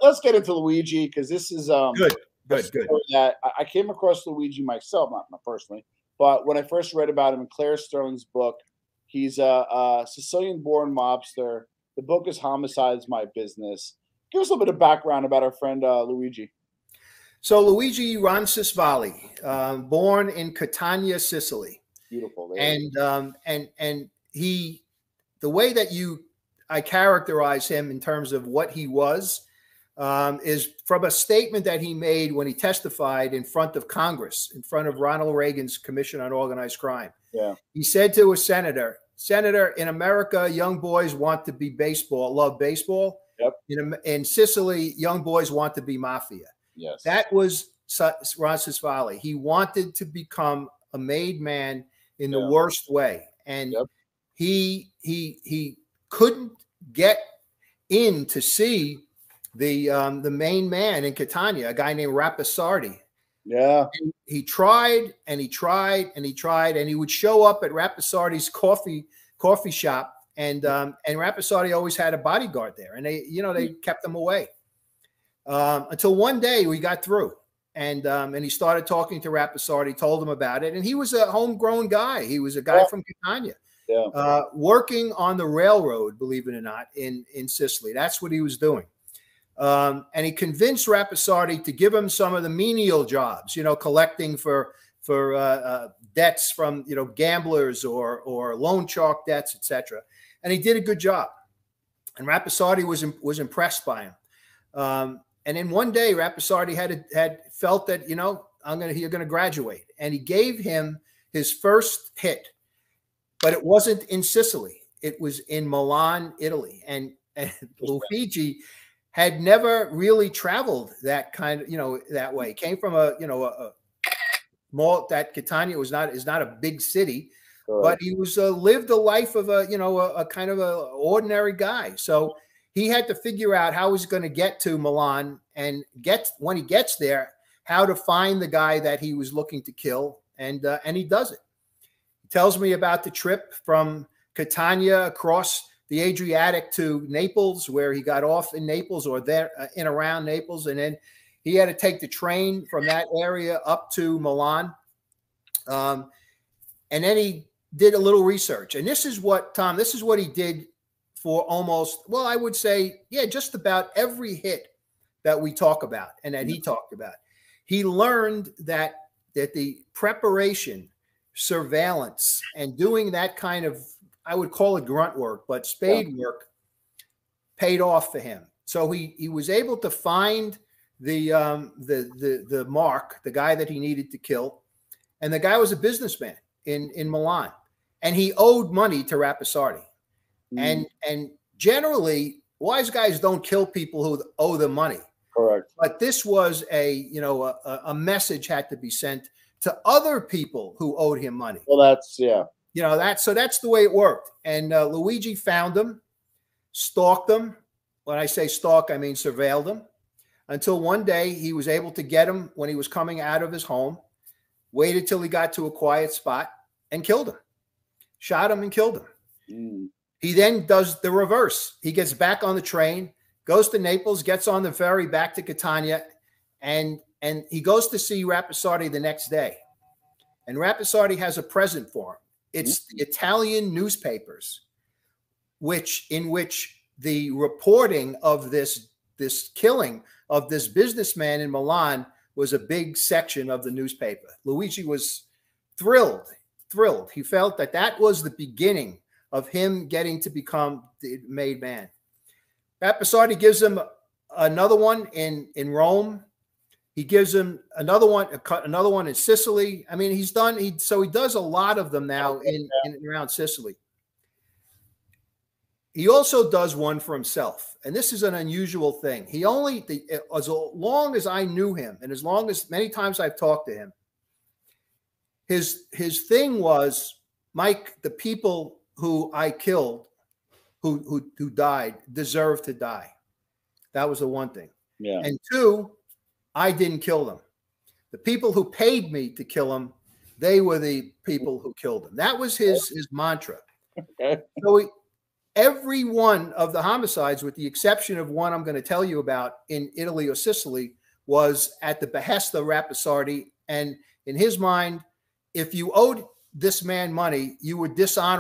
let's get into Luigi, because this is good. That I came across Luigi myself, not personally, but when I first read about him in Claire Sterling's book. He's a Sicilian-born mobster. The book is Homicide Is My Business. Give us a little bit of background about our friend Luigi. So Luigi Ronsisvalle, born in Catania, Sicily. Beautiful. And he, the way that I characterize him in terms of what he was, is from a statement that he made when he testified in front of Congress, in front of Ronald Reagan's Commission on Organized Crime. Yeah. He said to a senator, in America, young boys want to be love baseball. Yep. In Sicily, young boys want to be mafia. Yes. That was Ronsisvalle. He wanted to become a made man in the worst way. And he couldn't get in to see the main man in Catania, a guy named Rapisardi. Yeah. And he tried and he tried and he tried, and he would show up at Rapisardi's coffee shop, and Rapisardi always had a bodyguard there, and they kept him away until one day we got through, and he started talking to Rapisardi, told him about it, and he was a homegrown guy. He was a guy from Catania, working on the railroad, believe it or not, in Sicily. That's what he was doing. And he convinced Rapisardi to give him some of the menial jobs, collecting for debts from, gamblers or loan shark debts, etc. And he did a good job. And Rapisardi was impressed by him. And then one day Rapisardi had felt that, you're going to graduate. And he gave him his first hit, but it wasn't in Sicily. It was in Milan, Italy. And Luigi had never really traveled that kind of, that way. Came from a small, that Catania is not a big city, but he was lived a life of a kind of a ordinary guy. So he had to figure out how he's going to get to Milan, and when he gets there, how to find the guy that he was looking to kill, and he does it. He tells me about the trip from Catania across the Adriatic to Naples, where he got off in Naples or there in around Naples. And then he had to take the train from that area up to Milan. And then he did a little research. And this is what, Tom, he did for almost, well, I would say, just about every hit that we talk about and that he talked about. He learned that the preparation, surveillance, and doing that kind of, I would call it grunt work, but spade work, paid off for him. So he was able to find the mark, the guy that he needed to kill, and the guy was a businessman in Milan, and he owed money to Rapisardi. And generally, wise guys don't kill people who owe them money. Correct. But this was a message had to be sent to other people who owed him money. Well, that's so that's the way it worked. And Luigi found him, stalked him. When I say stalk, I mean surveilled him, until one day he was able to get him when he was coming out of his home, waited till he got to a quiet spot and killed him, shot him and killed him. He then does the reverse. He gets back on the train, goes to Naples, gets on the ferry back to Catania, and he goes to see Rapisardi the next day. And Rapisardi has a present for him. It's the Italian newspapers, in which the reporting of this killing of this businessman in Milan was a big section of the newspaper. Luigi was thrilled. He felt that was the beginning of him getting to become the made man. Rapisardi gives him another one in Rome. He gives him another one in Sicily. I mean, he does a lot of them now in around Sicily. He also does one for himself, and this is an unusual thing. As long as I knew him, and as many times I've talked to him, his thing was, Mike, the people who I killed, who died, deserve to die. That was the one thing. Yeah. And two, I didn't kill them. The people who paid me to kill them, they were the people who killed him. That was his mantra. Okay. So every one of the homicides, with the exception of one I'm going to tell you about in Italy or Sicily, was at the behest of Rapisardi. And in his mind, if you owed this man money, you were dishonorable